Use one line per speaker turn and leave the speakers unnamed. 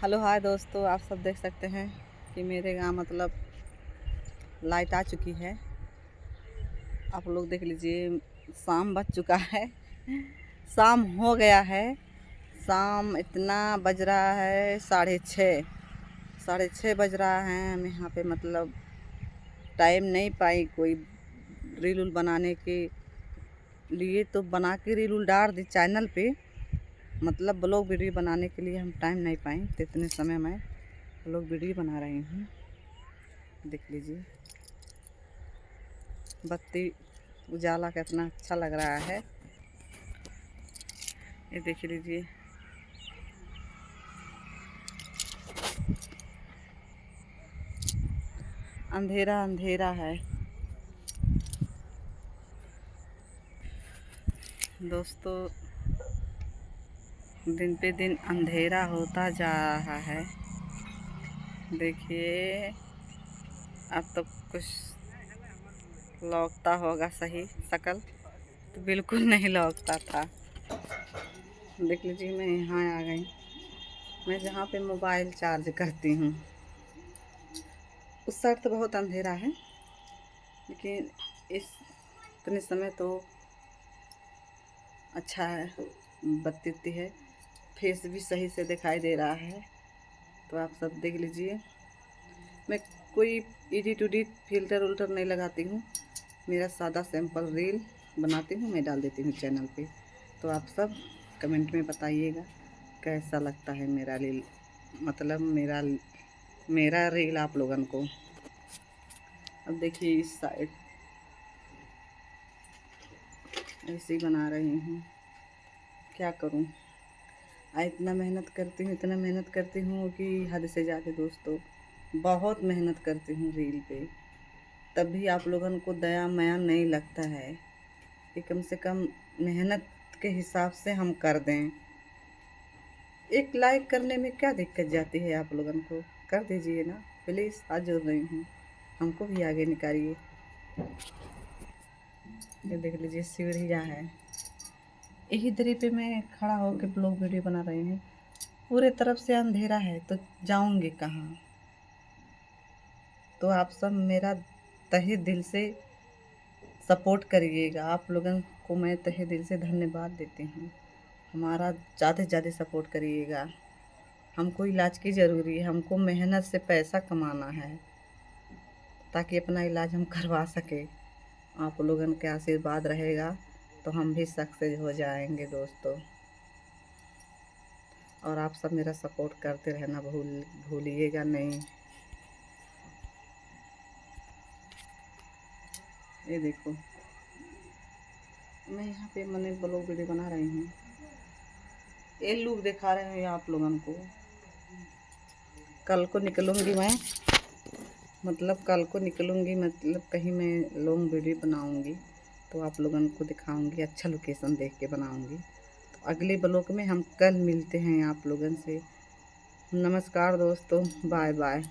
Hello hi दोस्तों, आप सब देख सकते हैं कि मेरे गांव मतलब लाइट आ चुकी है। आप लोग देख लीजिए, शाम बज चुका है। शाम हो गया है। शाम इतना बज रहा है 6:30, 6:30 बज रहा है। हम यहाँ पे मतलब टाइम नहीं पाई कोई रील उल बनाने के लिए, तो बना के रील उल डाल दी चैनल पे। मतलब ब्लॉग वीडियो बनाने के लिए हम टाइम नहीं पाए, तो इतने समय में ब्लॉग वीडियो बना रही हूँ। देख लीजिए, बत्ती उजाला कितना अच्छा लग रहा है। ये देख लीजिए, अंधेरा अंधेरा है दोस्तों। दिन पे दिन अंधेरा होता जा रहा है। देखिए, अब तो कुछ लौकता होगा सही शकल, तो बिल्कुल नहीं लौकता था। देख लीजिए, मैं यहाँ आ गई। मैं जहाँ पे मोबाइल चार्ज करती हूँ उस साइड तो बहुत अंधेरा है, लेकिन इस इतने समय तो अच्छा है, बत्ती उत्ती है, फेस भी सही से दिखाई दे रहा है। तो आप सब देख लीजिए, मैं कोई एडिट उडिट फिल्टर उल्टर नहीं लगाती हूँ। मेरा सादा सिंपल रील बनाती हूँ, मैं डाल देती हूँ चैनल पे। तो आप सब कमेंट में बताइएगा कैसा लगता है मेरा रील, मतलब मेरा रील आप लोगन को। अब देखिए, इस साइड ऐसे ही बना रही हूँ, क्या करूँ। इतना मेहनत करती हूँ, इतना मेहनत करती हूँ कि हद से ज़्यादा दोस्तों। बहुत मेहनत करती हूँ रील पे, तब भी आप लोगन को दया माया नहीं लगता है कि कम से कम मेहनत के हिसाब से हम कर दें। एक लाइक करने में क्या दिक्कत जाती है, आप लोगन को कर दीजिए ना प्लीज़। हाथ जोड़ रही हूँ, हमको भी आगे निकालिए। ये देख लीजिए, सीढ़ियाँ है। यही दरी पे मैं खड़ा होकर ब्लॉग वीडियो बना रही हूँ। पूरे तरफ से अंधेरा है तो जाऊँगी कहाँ। तो आप सब मेरा तहे दिल से सपोर्ट करिएगा। आप लोगों को मैं तहे दिल से धन्यवाद देती हूँ। हमारा ज़्यादा से ज़्यादा सपोर्ट करिएगा। हमको इलाज की ज़रूरी है, हमको मेहनत से पैसा कमाना है ताकि अपना इलाज हम करवा सकें। आप लोगों के आशीर्वाद रहेगा तो हम भी सक्सेस हो जाएंगे दोस्तों। और आप सब मेरा सपोर्ट करते रहना, भूलिएगा नहीं। ये देखो, मैं यहाँ पे मैंने ब्लॉग वीडियो बना रही हूँ। ये लुक दिखा रहे हैं आप लोगों को। कल को निकलूँगी मैं, मतलब कल को निकलूँगी, मतलब कहीं मैं लॉन्ग वीडियो बनाऊँगी तो आप लोगों को दिखाऊँगी। अच्छा लोकेशन देख के बनाऊँगी। तो अगले ब्लॉग में हम कल मिलते हैं आप लोगों से। नमस्कार दोस्तों, बाय बाय।